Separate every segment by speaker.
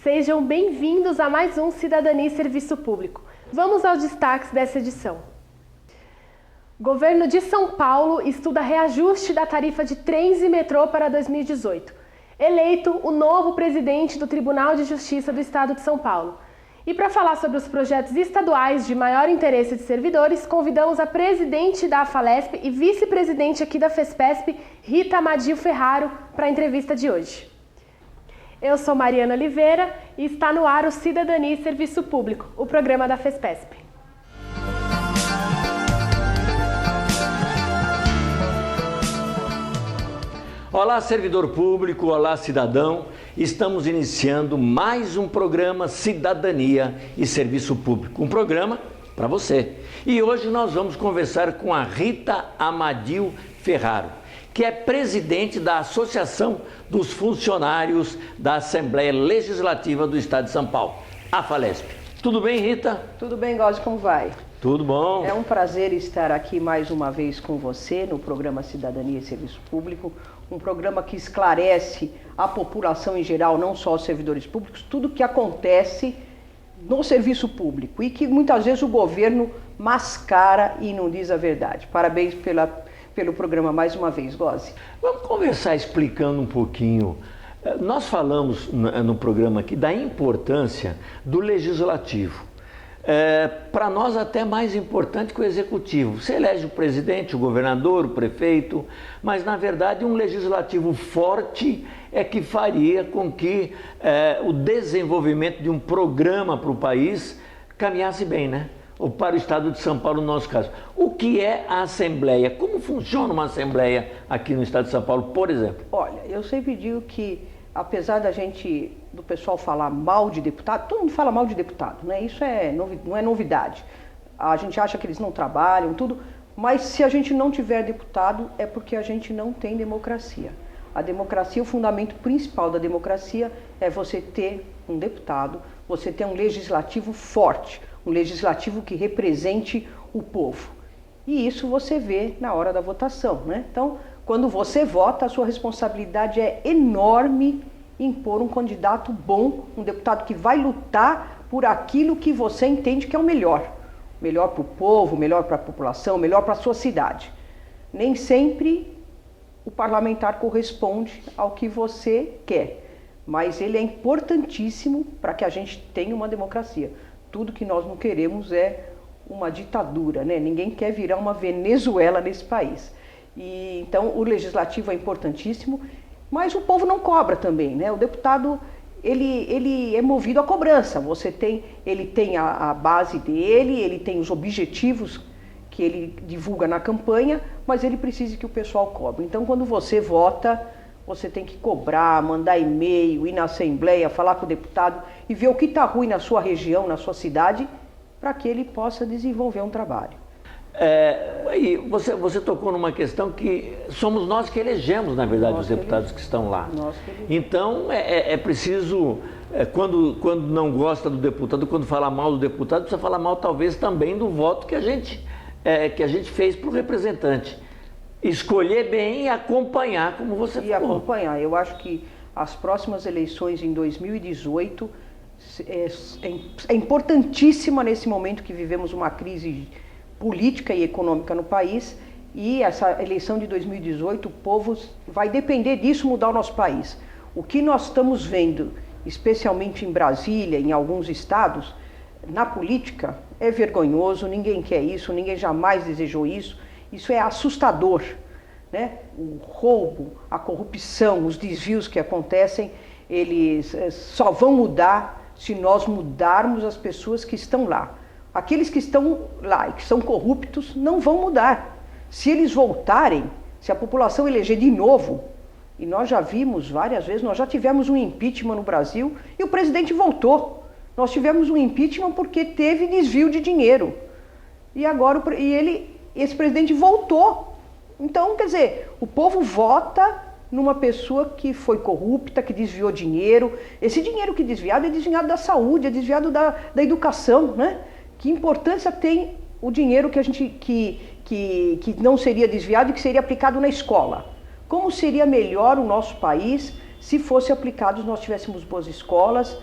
Speaker 1: Sejam bem-vindos a mais um Cidadania e Serviço Público. Vamos aos destaques dessa edição. Governo de São Paulo estuda reajuste da tarifa de trens e metrô para 2018. Eleito o novo presidente do Tribunal de Justiça do Estado de São Paulo. E para falar sobre os projetos estaduais de maior interesse de servidores, convidamos a presidente da AFALESP e vice-presidente aqui da FESPESP, Rita Amadil Ferraro, para a entrevista de hoje. Eu sou Mariana Oliveira e está no ar o Cidadania e Serviço Público, o programa da FESPESP.
Speaker 2: Olá, servidor público, olá, cidadão. Estamos iniciando mais um programa Cidadania e Serviço Público, um programa para você. E hoje nós vamos conversar com a Rita Amadil Ferraro, que é presidente da Associação dos Funcionários da Assembleia Legislativa do Estado de São Paulo, AFALESP. Tudo bem, Rita?
Speaker 3: Tudo bem, Góes, como vai?
Speaker 2: Tudo bom.
Speaker 3: É um prazer estar aqui mais uma vez com você no programa Cidadania e Serviço Público, um programa que esclarece a população em geral, não só os servidores públicos, tudo o que acontece no serviço público e que muitas vezes o governo mascara e não diz a verdade. Parabéns pelo programa mais uma vez, Góes.
Speaker 2: Vamos conversar explicando um pouquinho. Nós falamos no programa aqui da importância do legislativo. Para nós até mais importante que o executivo. Você elege o presidente, o governador, o prefeito, mas na verdade um legislativo forte é que faria com que o desenvolvimento de um programa para o país caminhasse bem, né? Ou para o Estado de São Paulo, no nosso caso. O que é a Assembleia? Como funciona uma Assembleia aqui no Estado de São Paulo, por exemplo?
Speaker 3: Olha, eu sempre digo que, apesar do pessoal falar mal de deputado, todo mundo fala mal de deputado, né? Isso não é novidade. A gente acha que eles não trabalham, tudo, mas se a gente não tiver deputado é porque a gente não tem democracia. A democracia, o fundamento principal da democracia é você ter um deputado, você ter um legislativo forte, um legislativo que represente o povo. E isso você vê na hora da votação, né? Então, quando você vota, a sua responsabilidade é enorme em pôr um candidato bom, um deputado que vai lutar por aquilo que você entende que é o melhor. Melhor para o povo, melhor para a população, melhor para a sua cidade. Nem sempre o parlamentar corresponde ao que você quer, mas ele é importantíssimo para que a gente tenha uma democracia. Tudo que nós não queremos é uma ditadura, né? Ninguém quer virar uma Venezuela nesse país. E, então o legislativo é importantíssimo, mas o povo não cobra também, né? O deputado ele é movido à cobrança. Ele tem a base dele, ele tem os objetivos que ele divulga na campanha, mas ele precisa que o pessoal cobre. Então quando você vota, você tem que cobrar, mandar e-mail, ir na Assembleia, falar com o deputado e ver o que está ruim na sua região, na sua cidade, para que ele possa desenvolver um trabalho.
Speaker 2: E você tocou numa questão que somos nós que elegemos, na verdade, os deputados que estão lá. Então, é preciso, quando não gosta do deputado, quando fala mal do deputado, precisa falar mal talvez também do voto que a gente fez para o representante. Escolher bem e acompanhar, como você falou. E
Speaker 3: acompanhar. Eu acho que as próximas eleições em 2018 é importantíssima nesse momento que vivemos uma crise política e econômica no país, e essa eleição de 2018, o povo vai depender disso mudar o nosso país. O que nós estamos vendo, especialmente em Brasília, em alguns estados, na política, é vergonhoso, ninguém quer isso, ninguém jamais desejou isso. Isso é assustador, né? O roubo, a corrupção, os desvios que acontecem, eles só vão mudar se nós mudarmos as pessoas que estão lá. Aqueles que estão lá e que são corruptos não vão mudar. Se eles voltarem, se a população eleger de novo, e nós já vimos várias vezes, nós já tivemos um impeachment no Brasil e o presidente voltou. Nós tivemos um impeachment porque teve desvio de dinheiro. E agora esse presidente voltou. Então, quer dizer, o povo vota numa pessoa que foi corrupta, que desviou dinheiro. Esse dinheiro que é desviado da saúde, é desviado da educação, né? Que importância tem o dinheiro que não seria desviado e que seria aplicado na escola? Como seria melhor o nosso país se fosse aplicado, nós tivéssemos boas escolas,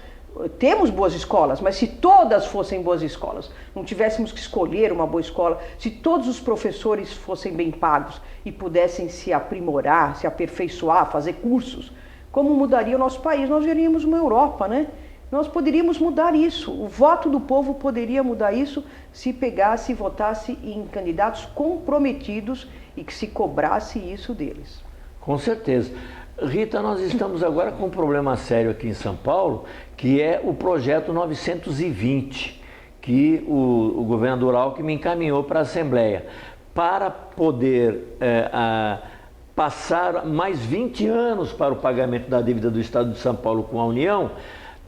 Speaker 3: Temos boas escolas, mas se todas fossem boas escolas, não tivéssemos que escolher uma boa escola, se todos os professores fossem bem pagos e pudessem se aprimorar, se aperfeiçoar, fazer cursos, como mudaria o nosso país? Nós veríamos uma Europa, né? Nós poderíamos mudar isso. O voto do povo poderia mudar isso se pegasse e votasse em candidatos comprometidos e que se cobrasse isso deles.
Speaker 2: Com certeza. Rita, nós estamos agora com um problema sério aqui em São Paulo, que é o projeto 920, que o governador Alckmin encaminhou para a Assembleia, para poder passar mais 20 anos para o pagamento da dívida do Estado de São Paulo com a União.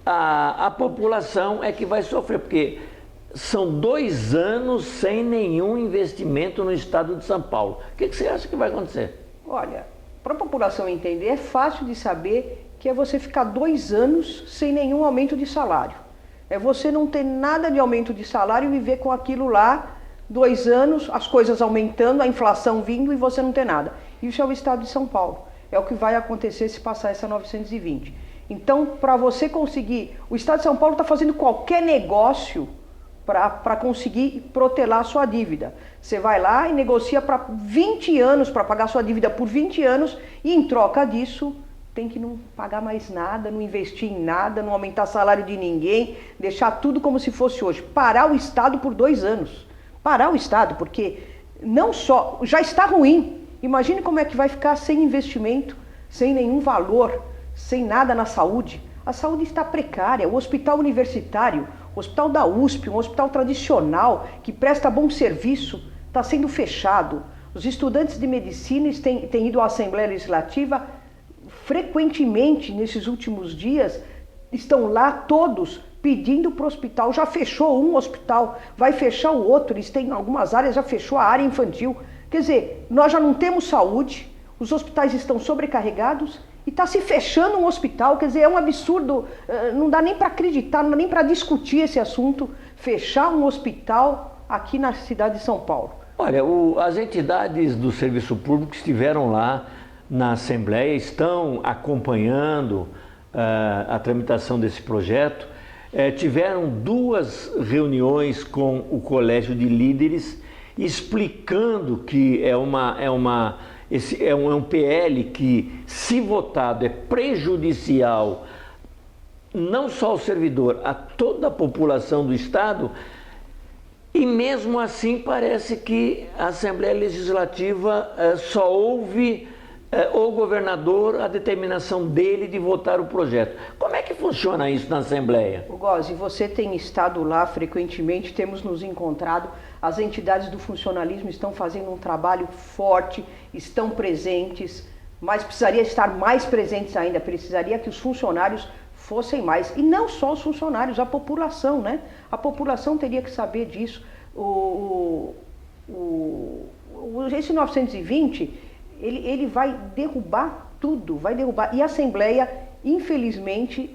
Speaker 2: A população é que vai sofrer, porque são 2 anos sem nenhum investimento no Estado de São Paulo. O que você acha que vai acontecer?
Speaker 3: Olha, para a população entender, é fácil de saber que é você ficar 2 anos sem nenhum aumento de salário. É você não ter nada de aumento de salário e viver com aquilo lá 2 anos, as coisas aumentando, a inflação vindo e você não ter nada. Isso é o Estado de São Paulo. É o que vai acontecer se passar essa 920. Então, para você conseguir... O Estado de São Paulo está fazendo qualquer negócio para conseguir protelar a sua dívida. Você vai lá e negocia para 20 anos, para pagar sua dívida por 20 anos, e em troca disso tem que não pagar mais nada, não investir em nada, não aumentar salário de ninguém, deixar tudo como se fosse hoje. Parar o Estado por 2 anos. Parar o Estado, porque não só... Já está ruim. Imagine como é que vai ficar sem investimento, sem nenhum valor, sem nada na saúde. A saúde está precária. O hospital universitário, o hospital da USP, um hospital tradicional que presta bom serviço, está sendo fechado. Os estudantes de medicina têm ido à Assembleia Legislativa frequentemente nesses últimos dias, estão lá todos pedindo para o hospital. Já fechou um hospital, vai fechar o outro. Eles têm, em algumas áreas, já fechou a área infantil. Quer dizer, nós já não temos saúde, os hospitais estão sobrecarregados e está se fechando um hospital. Quer dizer, é um absurdo, não dá nem para acreditar, não dá nem para discutir esse assunto, fechar um hospital aqui na cidade de São Paulo.
Speaker 2: Olha, as entidades do serviço público estiveram lá na Assembleia, estão acompanhando a tramitação desse projeto, tiveram 2 reuniões com o Colégio de Líderes, explicando que é um PL que, se votado, é prejudicial não só ao servidor, a toda a população do Estado. E mesmo assim parece que a Assembleia Legislativa só ouve o governador, a determinação dele de votar o projeto. Como é que funciona isso na Assembleia?
Speaker 3: Gozi, você tem estado lá frequentemente, temos nos encontrado, as entidades do funcionalismo estão fazendo um trabalho forte, estão presentes, mas precisaria estar mais presentes ainda, precisaria que os funcionários fossem mais. E não só os funcionários, a população, né? A população teria que saber disso. Esse 920, ele vai derrubar tudo, vai derrubar. E a Assembleia, infelizmente,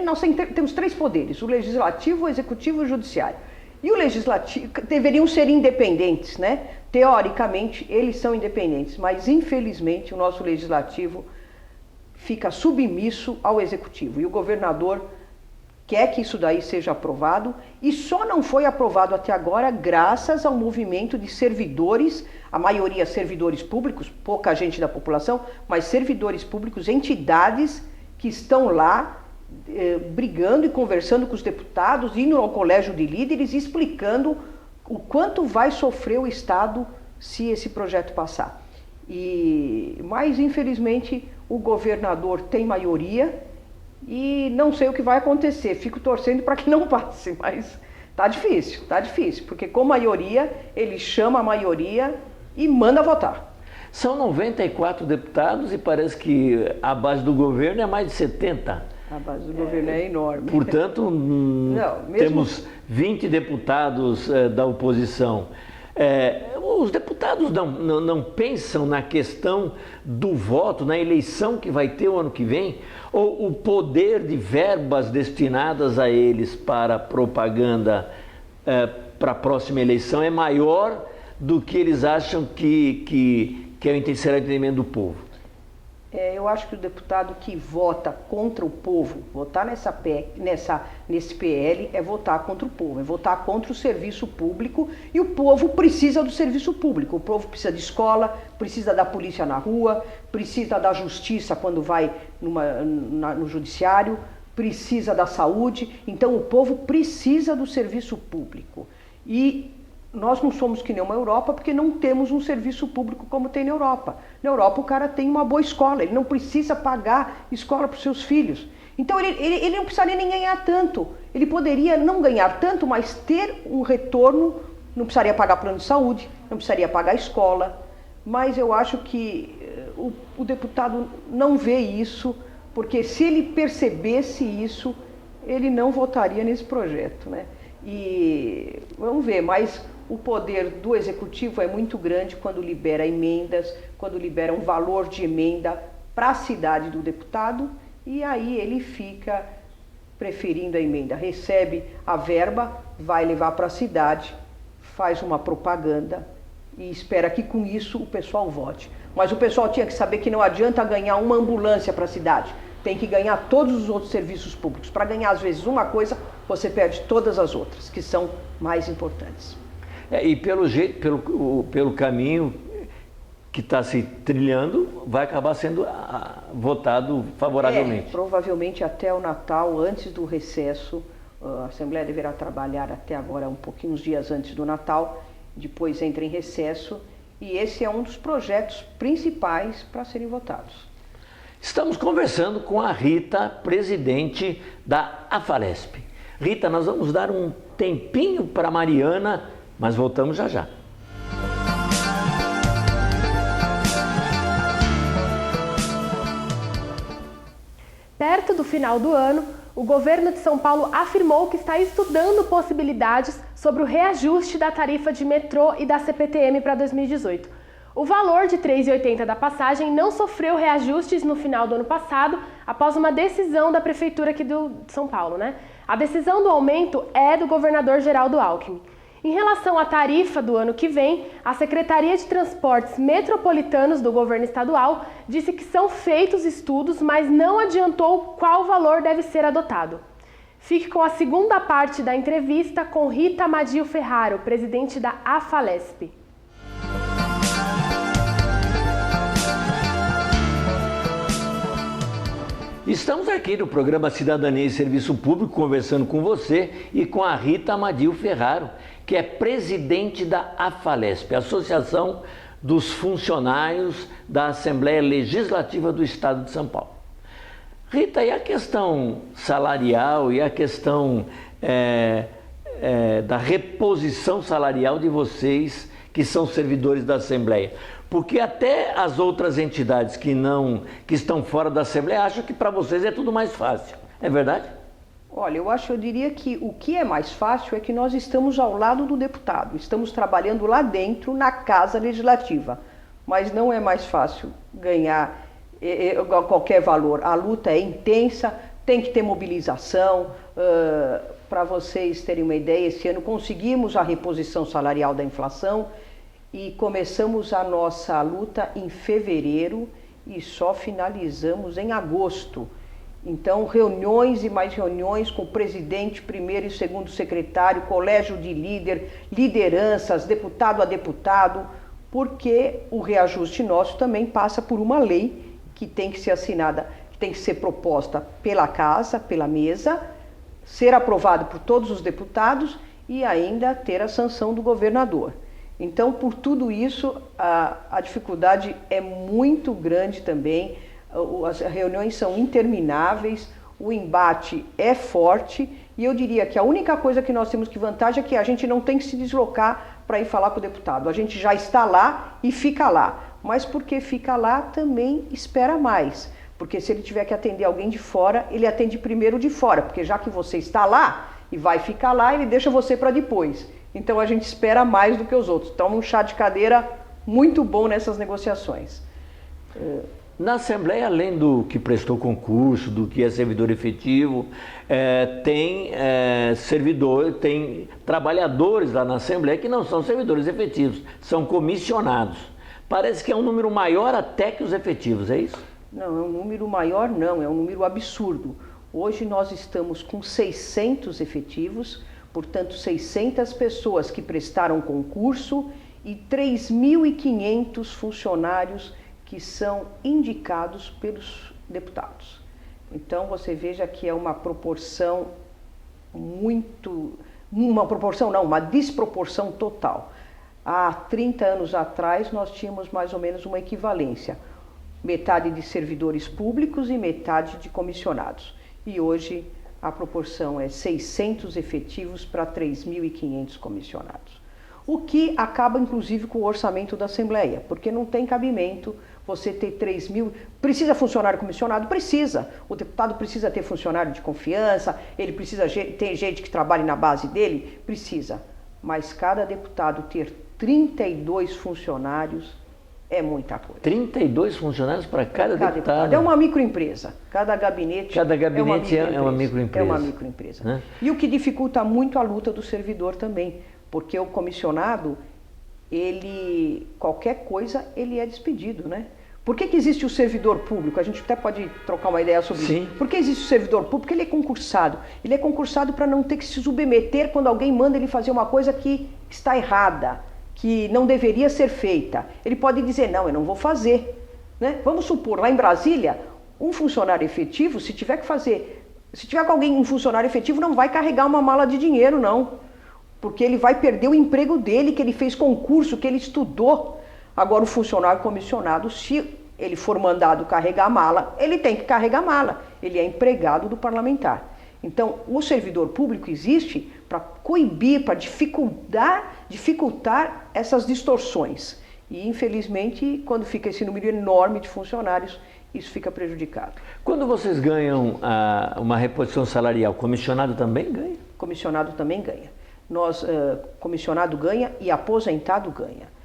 Speaker 3: nós temos 3 poderes, o Legislativo, o Executivo e o Judiciário. E o Legislativo deveriam ser independentes, né? Teoricamente, eles são independentes, mas infelizmente o nosso Legislativo fica submisso ao Executivo. E o governador quer que isso daí seja aprovado, e só não foi aprovado até agora graças ao movimento de servidores, a maioria servidores públicos, pouca gente da população, mas servidores públicos, entidades que estão lá brigando e conversando com os deputados, indo ao Colégio de Líderes e explicando o quanto vai sofrer o Estado se esse projeto passar. Mas, infelizmente, o governador tem maioria e não sei o que vai acontecer. Fico torcendo para que não passe, mas tá difícil, porque com maioria, ele chama a maioria e manda votar.
Speaker 2: São 94 deputados e parece que a base do governo é mais de 70.
Speaker 3: A base do governo é enorme.
Speaker 2: Portanto, temos 20 deputados da oposição. Os deputados não pensam na questão do voto, na eleição que vai ter o ano que vem, ou o poder de verbas destinadas a eles para propaganda para a próxima eleição é maior do que eles acham que será o entendimento do povo?
Speaker 3: Eu acho que o deputado que vota contra o povo, votar nesse PL é votar contra o povo, é votar contra o serviço público, e o povo precisa do serviço público. O povo precisa de escola, precisa da polícia na rua, precisa da justiça quando vai no judiciário, precisa da saúde. Então o povo precisa do serviço público. E nós não somos que nem uma Europa porque não temos um serviço público como tem na Europa. Na Europa o cara tem uma boa escola, ele não precisa pagar escola para os seus filhos. Então ele não precisaria nem ganhar tanto. Ele poderia não ganhar tanto, mas ter um retorno, não precisaria pagar plano de saúde, não precisaria pagar escola. Mas eu acho que o deputado não vê isso, porque se ele percebesse isso, ele não votaria nesse projeto, né? E vamos ver, mas o poder do executivo é muito grande quando libera emendas, quando libera um valor de emenda para a cidade do deputado, e aí ele fica preferindo a emenda, recebe a verba, vai levar para a cidade, faz uma propaganda e espera que com isso o pessoal vote. Mas o pessoal tinha que saber que não adianta ganhar uma ambulância para a cidade, tem que ganhar todos os outros serviços públicos. Para ganhar às vezes uma coisa, você perde todas as outras, que são mais importantes.
Speaker 2: E pelo caminho que está se trilhando, vai acabar sendo votado favoravelmente.
Speaker 3: Provavelmente até o Natal, antes do recesso, a Assembleia deverá trabalhar até agora, uns dias antes do Natal, depois entra em recesso, e esse é um dos projetos principais para serem votados.
Speaker 2: Estamos conversando com a Rita, presidente da AFALESP. Rita, nós vamos dar um tempinho para a Mariana, mas voltamos já já.
Speaker 1: Perto do final do ano, o governo de São Paulo afirmou que está estudando possibilidades sobre o reajuste da tarifa de metrô e da CPTM para 2018. O valor de R$ 3,80 da passagem não sofreu reajustes no final do ano passado, após uma decisão da Prefeitura aqui de São Paulo, né? A decisão do aumento é do governador Geraldo Alckmin. Em relação à tarifa do ano que vem, a Secretaria de Transportes Metropolitanos do governo estadual disse que são feitos estudos, mas não adiantou qual valor deve ser adotado. Fique com a segunda parte da entrevista com Rita Amadil Ferraro, presidente da AFALESP.
Speaker 2: Estamos aqui no programa Cidadania e Serviço Público conversando com você e com a Rita Amadil Ferraro, que é presidente da AFALESP, Associação dos Funcionários da Assembleia Legislativa do Estado de São Paulo. Rita, e a questão salarial e a questão da reposição salarial de vocês que são servidores da Assembleia? Porque até as outras entidades que estão fora da Assembleia acham que para vocês é tudo mais fácil. É verdade?
Speaker 3: Olha, eu diria que o que é mais fácil é que nós estamos ao lado do deputado, estamos trabalhando lá dentro, na Casa Legislativa, mas não é mais fácil ganhar qualquer valor. A luta é intensa, tem que ter mobilização. Para vocês terem uma ideia, esse ano conseguimos a reposição salarial da inflação e começamos a nossa luta em fevereiro e só finalizamos em agosto. Então, reuniões e mais reuniões com o presidente, primeiro e segundo secretário, colégio de lideranças, deputado a deputado, porque o reajuste nosso também passa por uma lei que tem que ser assinada, que tem que ser proposta pela casa, pela mesa, ser aprovado por todos os deputados e ainda ter a sanção do governador. Então, por tudo isso, a dificuldade é muito grande também. As reuniões são intermináveis, o embate é forte e eu diria que a única coisa que nós temos que vantagem é que a gente não tem que se deslocar para ir falar com o deputado. A gente já está lá e fica lá, mas porque fica lá também espera mais, porque se ele tiver que atender alguém de fora, ele atende primeiro de fora, porque já que você está lá e vai ficar lá, ele deixa você para depois. Então a gente espera mais do que os outros. Então um chá de cadeira muito bom nessas negociações.
Speaker 2: Na Assembleia, além do que prestou concurso, do que é servidor efetivo, tem trabalhadores lá na Assembleia que não são servidores efetivos, são comissionados. Parece que é um número maior até que os efetivos, é isso?
Speaker 3: Não, é um número maior, não, é um número absurdo. Hoje nós estamos com 600 efetivos, portanto 600 pessoas que prestaram concurso e 3.500 funcionários que são indicados pelos deputados. Então você veja que é uma proporção uma desproporção total. Há 30 anos atrás nós tínhamos mais ou menos uma equivalência, metade de servidores públicos e metade de comissionados. E hoje a proporção é 600 efetivos para 3.500 comissionados. O que acaba inclusive com o orçamento da Assembleia, porque não tem cabimento você ter 3.000... Precisa funcionário comissionado? Precisa. O deputado precisa ter funcionário de confiança, ele precisa ter gente que trabalhe na base dele? Precisa. Mas cada deputado ter 32 funcionários é muita coisa.
Speaker 2: 32 funcionários para cada deputado?
Speaker 3: É uma microempresa. Cada gabinete
Speaker 2: é uma microempresa.
Speaker 3: É uma microempresa. Né? E o que dificulta muito a luta do servidor também, porque o comissionado, qualquer coisa, ele é despedido, né? Por que existe o servidor público? A gente até pode trocar uma ideia sobre
Speaker 2: Sim.
Speaker 3: isso. Por que existe o servidor público? Porque ele é concursado. Ele é concursado para não ter que se submeter quando alguém manda ele fazer uma coisa que está errada, que não deveria ser feita. Ele pode dizer, não, eu não vou fazer. Né? Vamos supor, lá em Brasília, um funcionário efetivo, se tiver com alguém, um funcionário efetivo, não vai carregar uma mala de dinheiro, não. Porque ele vai perder o emprego dele, que ele fez concurso, que ele estudou. Agora, o funcionário comissionado, se ele for mandado carregar a mala, ele tem que carregar a mala. Ele é empregado do parlamentar. Então, o servidor público existe para coibir, para dificultar essas distorções. E, infelizmente, quando fica esse número enorme de funcionários, isso fica prejudicado.
Speaker 2: Quando vocês ganham uma reposição salarial, comissionado também ganha?
Speaker 3: Comissionado também ganha. Comissionado ganha e aposentado ganha.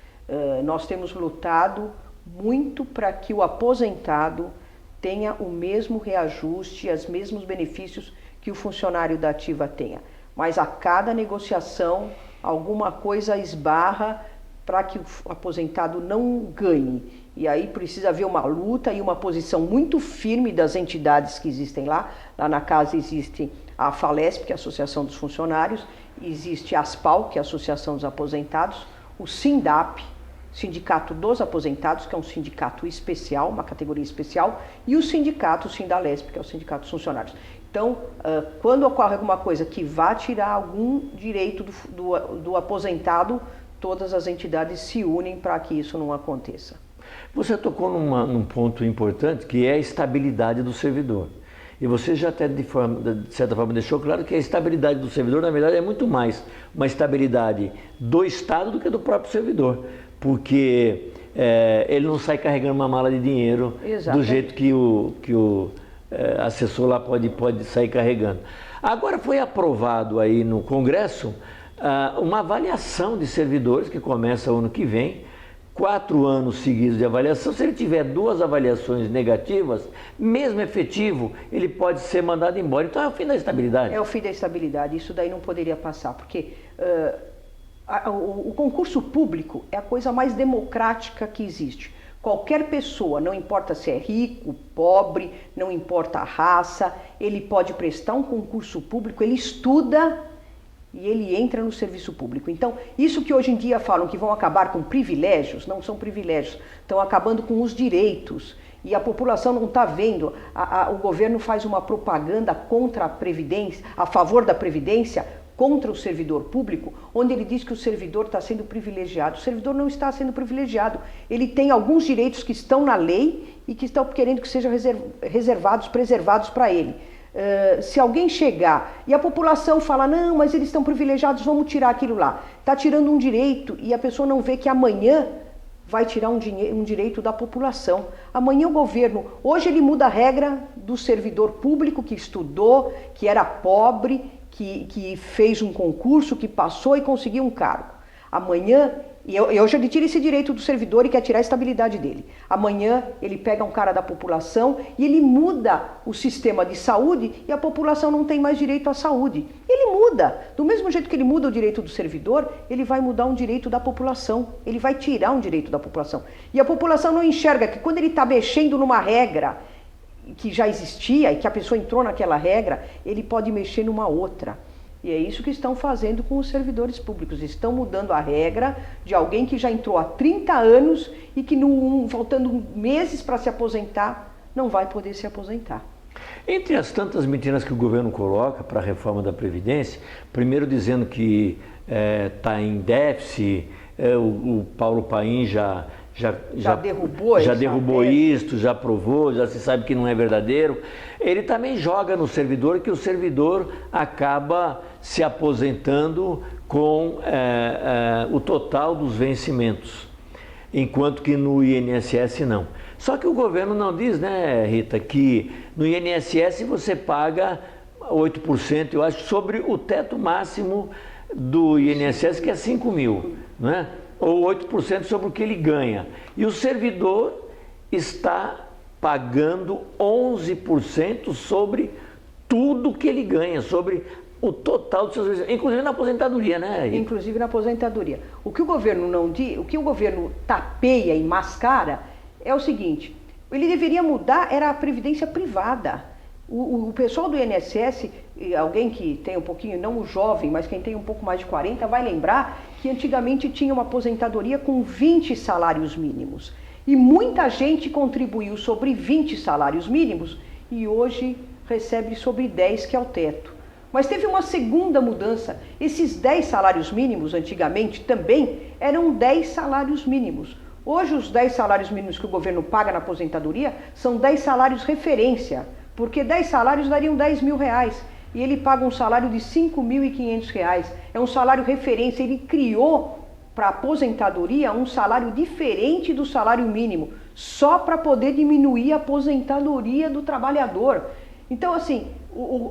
Speaker 3: Nós temos lutado muito para que o aposentado tenha o mesmo reajuste, os mesmos benefícios que o funcionário da ativa tenha. Mas a cada negociação, alguma coisa esbarra para que o aposentado não ganhe. E aí precisa haver uma luta e uma posição muito firme das entidades que existem lá. Lá na casa existe a AFALESP, que é a Associação dos Funcionários, existe a ASPAL, que é a Associação dos Aposentados, o SINDAP, Sindicato dos Aposentados, que é um sindicato especial, uma categoria especial, e o sindicato, o SINDALESP, que é o Sindicato dos Funcionários. Então, quando ocorre alguma coisa que vá tirar algum direito do aposentado, todas as entidades se unem para que isso não aconteça.
Speaker 2: Você tocou num ponto importante, que é a estabilidade do servidor. E você já até, de certa forma, deixou claro que a estabilidade do servidor, na verdade, é muito mais uma estabilidade do Estado do que do próprio servidor. Porque ele não sai carregando uma mala de dinheiro do jeito que o assessor lá pode sair carregando. Agora foi aprovado aí no Congresso uma avaliação de servidores que começa o ano que vem, 4 anos seguidos de avaliação. Se ele tiver 2 avaliações negativas, mesmo efetivo, ele pode ser mandado embora. Então é o fim da estabilidade.
Speaker 3: É o fim da estabilidade, isso daí não poderia passar, porque o concurso público é a coisa mais democrática que existe. Qualquer pessoa, não importa se é rico, pobre, não importa a raça, ele pode prestar um concurso público, ele estuda e ele entra no serviço público. Então, isso que hoje em dia falam que vão acabar com privilégios, não são privilégios, estão acabando com os direitos. E a população não está vendo, o governo faz uma propaganda contra a Previdência, a favor da Previdência, contra o servidor público, onde ele diz que o servidor está sendo privilegiado. O servidor não está sendo privilegiado. Ele tem alguns direitos que estão na lei e que estão querendo que sejam preservados para ele. Se alguém chegar e a população fala, não, mas eles estão privilegiados, vamos tirar aquilo lá. Está tirando um direito e a pessoa não vê que amanhã vai tirar um direito da população. Amanhã o governo, hoje ele muda a regra do servidor público que estudou, que era pobre, que fez um concurso, que passou e conseguiu um cargo. Amanhã E hoje ele tira esse direito do servidor e quer tirar a estabilidade dele. Amanhã ele pega um cara da população e ele muda o sistema de saúde e a população não tem mais direito à saúde. Ele muda. Do mesmo jeito que ele muda o direito do servidor, ele vai mudar um direito da população. Ele vai tirar um direito da população. E a população não enxerga que quando ele está mexendo numa regra que já existia e que a pessoa entrou naquela regra, ele pode mexer numa outra. E é isso que estão fazendo com os servidores públicos. Estão mudando a regra de alguém que já entrou há 30 anos e que, faltando meses para se aposentar, não vai poder se aposentar.
Speaker 2: Entre as tantas mentiras que o governo coloca para a reforma da Previdência, primeiro dizendo que está em déficit, o Paulo Paim já derrubou isto, já provou, já se sabe que não é verdadeiro. Ele também joga no servidor que o servidor acaba se aposentando com o total dos vencimentos, enquanto que no INSS não. Só que o governo não diz, né, Rita, que no INSS você paga 8%, eu acho, sobre o teto máximo do INSS, que é 5 mil, não é? Ou 8% sobre o que ele ganha. E o servidor está pagando 11% sobre tudo que ele ganha, sobre o total dos seus vencimentos, inclusive na aposentadoria, né?
Speaker 3: Inclusive na aposentadoria. O que o governo não diz, o que o governo tapeia e mascara é o seguinte: ele deveria mudar era a previdência privada. O pessoal do INSS, alguém que tem um pouquinho, não o jovem, mas quem tem um pouco mais de 40, vai lembrar que antigamente tinha uma aposentadoria com 20 salários mínimos. E muita gente contribuiu sobre 20 salários mínimos e hoje recebe sobre 10, que é o teto. Mas teve uma segunda mudança. Esses 10 salários mínimos, antigamente, também eram 10 salários mínimos. Hoje, os 10 salários mínimos que o governo paga na aposentadoria são 10 salários referência, porque 10 salários dariam 10 mil reais. E ele paga um salário de 5.500 reais. É um salário referência. Ele criou para a aposentadoria um salário diferente do salário mínimo, só para poder diminuir a aposentadoria do trabalhador. Então, assim,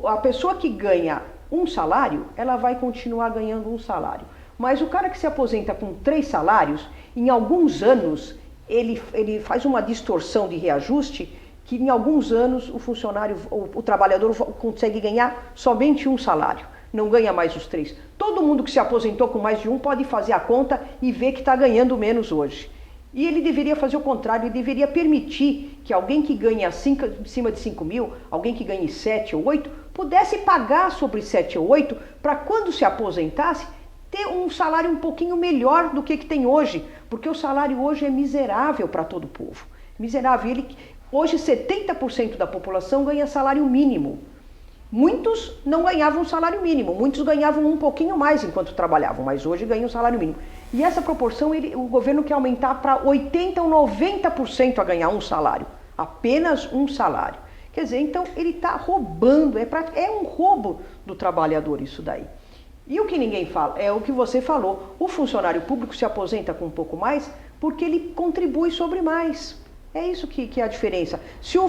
Speaker 3: a pessoa que ganha um salário, ela vai continuar ganhando um salário. Mas o cara que se aposenta com 3 salários, em alguns anos, ele faz uma distorção de reajuste que em alguns anos o funcionário, o trabalhador consegue ganhar somente um salário, não ganha mais os 3. Todo mundo que se aposentou com mais de um pode fazer a conta e ver que está ganhando menos hoje. E ele deveria fazer o contrário, ele deveria permitir que alguém que ganhe acima de 5 mil, alguém que ganhe 7 ou 8, pudesse pagar sobre 7 ou 8, para quando se aposentasse, ter um salário um pouquinho melhor do que tem hoje, porque o salário hoje é miserável para todo o povo. Miserável. Hoje 70% da população ganha salário mínimo. Muitos não ganhavam salário mínimo, muitos ganhavam um pouquinho mais enquanto trabalhavam, mas hoje ganham salário mínimo. E essa proporção o governo quer aumentar para 80% ou 90% a ganhar um salário, apenas um salário. Quer dizer, então ele está roubando, é um roubo do trabalhador isso daí. E o que ninguém fala, é o que você falou, o funcionário público se aposenta com um pouco mais porque ele contribui sobre mais. É isso que é a diferença. Se o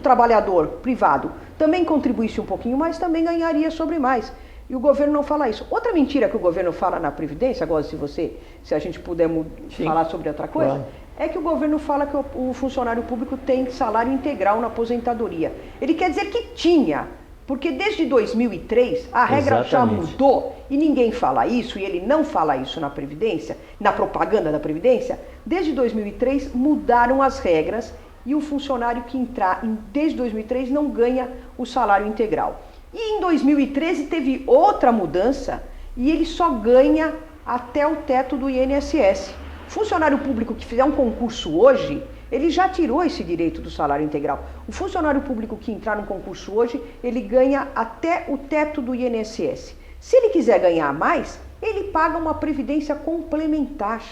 Speaker 3: trabalhador privado também contribuísse um pouquinho mais, também ganharia sobre mais. E o governo não fala isso. Outra mentira que o governo fala na Previdência, agora se a gente puder falar sobre outra coisa, claro, é que o governo fala que o funcionário público tem salário integral na aposentadoria. Ele quer dizer que tinha, porque desde 2003 a regra já mudou e ninguém fala isso, e ele não fala isso na Previdência, na propaganda da Previdência. Desde 2003 mudaram as regras e o funcionário que entrar desde 2003 não ganha o salário integral. E em 2013 teve outra mudança e ele só ganha até o teto do INSS. Funcionário público que fizer um concurso hoje, ele já tirou esse direito do salário integral. O funcionário público que entrar no concurso hoje, ele ganha até o teto do INSS. Se ele quiser ganhar mais, ele paga uma previdência complementar,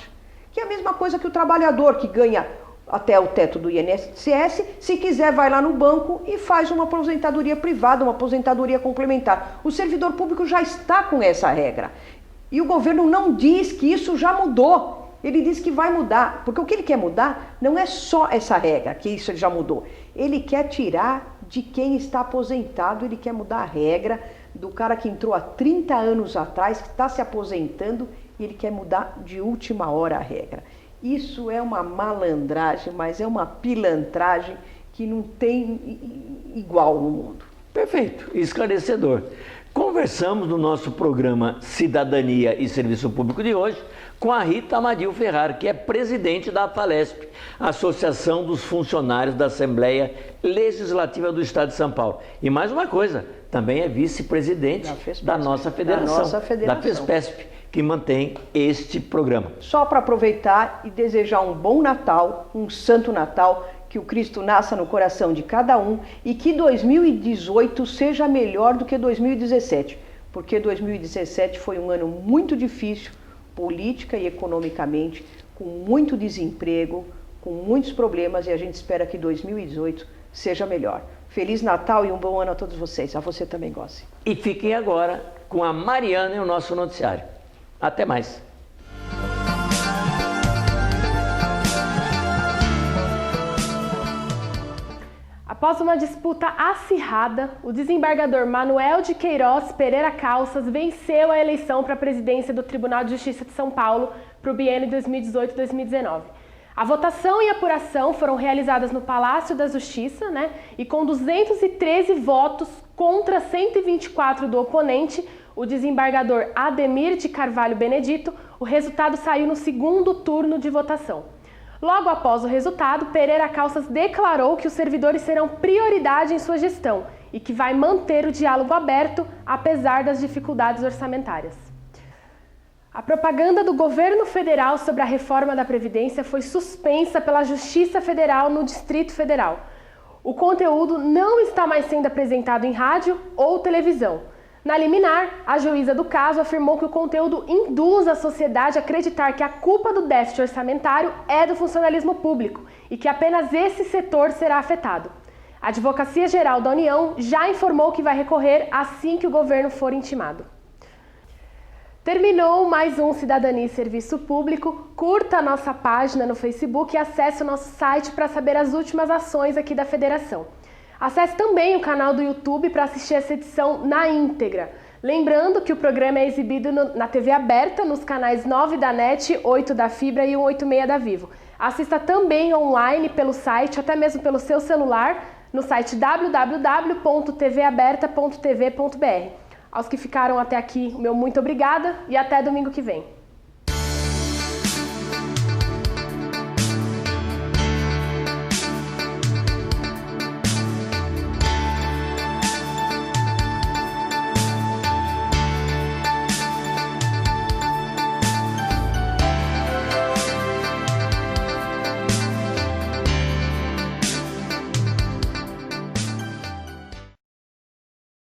Speaker 3: que é a mesma coisa que o trabalhador que ganha até o teto do INSS, se quiser vai lá no banco e faz uma aposentadoria privada, uma aposentadoria complementar. O servidor público já está com essa regra. E o governo não diz que isso já mudou. Ele diz que vai mudar, porque o que ele quer mudar não é só essa regra, que isso ele já mudou. Ele quer tirar de quem está aposentado, ele quer mudar a regra do cara que entrou há 30 anos atrás, que está se aposentando e ele quer mudar de última hora a regra. Isso é uma malandragem, mas é uma pilantragem que não tem igual no mundo.
Speaker 2: Perfeito, esclarecedor. Conversamos no nosso programa Cidadania e Serviço Público de hoje com a Rita Amadil Ferrari, que é presidente da AFALESP, Associação dos Funcionários da Assembleia Legislativa do Estado de São Paulo. E mais uma coisa, também é vice-presidente da nossa federação, da FESPESP, que mantém este programa.
Speaker 3: Só para aproveitar e desejar um bom Natal, um Santo Natal, que o Cristo nasça no coração de cada um e que 2018 seja melhor do que 2017, porque 2017 foi um ano muito difícil, política e economicamente, com muito desemprego, com muitos problemas, e a gente espera que 2018 seja melhor. Feliz Natal e um bom ano a todos vocês. A você também, Gossi.
Speaker 2: E fiquem agora com a Mariana e o nosso noticiário. Até mais.
Speaker 1: Após uma disputa acirrada, o desembargador Manuel de Queiroz Pereira Calças venceu a eleição para a presidência do Tribunal de Justiça de São Paulo para o biênio 2018-2019. A votação e apuração foram realizadas no Palácio da Justiça, e com 213 votos contra 124 do oponente, o desembargador Ademir de Carvalho Benedito, o resultado saiu no segundo turno de votação. Logo após o resultado, Pereira Calças declarou que os servidores serão prioridade em sua gestão e que vai manter o diálogo aberto, apesar das dificuldades orçamentárias. A propaganda do governo federal sobre a reforma da Previdência foi suspensa pela Justiça Federal no Distrito Federal. O conteúdo não está mais sendo apresentado em rádio ou televisão. Na liminar, a juíza do caso afirmou que o conteúdo induz a sociedade a acreditar que a culpa do déficit orçamentário é do funcionalismo público e que apenas esse setor será afetado. A Advocacia Geral da União já informou que vai recorrer assim que o governo for intimado. Terminou mais um Cidadania e Serviço Público. Curta a nossa página no Facebook e acesse o nosso site para saber as últimas ações aqui da Federação. Acesse também o canal do YouTube para assistir essa edição na íntegra. Lembrando que o programa é exibido na TV aberta, nos canais 9 da NET, 8 da Fibra e 186 da Vivo. Assista também online pelo site, até mesmo pelo seu celular, no site www.tvaberta.tv.br. Aos que ficaram até aqui, o meu muito obrigada e até domingo que vem.